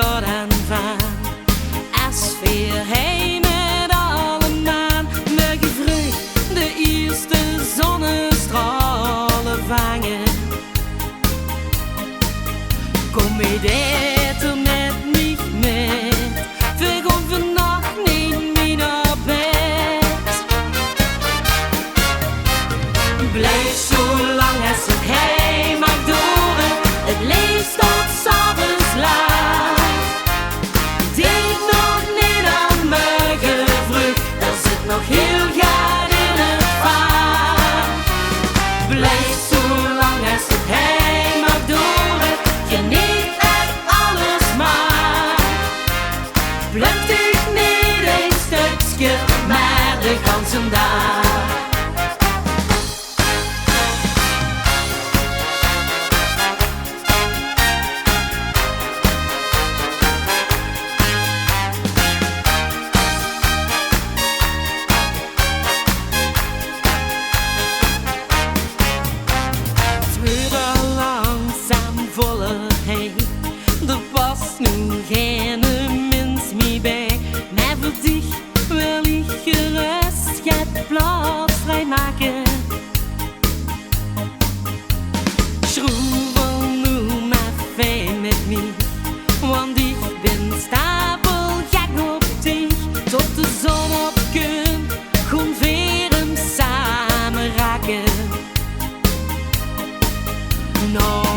tot en van. Als weer heen met alle maan, mag je vroeg de eerste zonnestralen vangen. Kom mee dit er met mij met, we gaan vannacht niet meer naar bed. Blijf zo lang als het heen mag doren, het leeft tot 's avonds laat. Denk nog niet aan morgen vroeg, er zit nog heel gaat in het vaart. Blijf zo lang als het heen mag doren, geniet echt alles maar. Pluk dich niet een stukje, maar de ganse dag. Er was nu geen mens meer bij, maar voor dich wil ik gerust het plaats vrijmaken. Schroevel nu maar fijn met mij, want ik ben stapelgek op dich. Tot de zon opkomt, gewoon weer hem samen raken. Nou,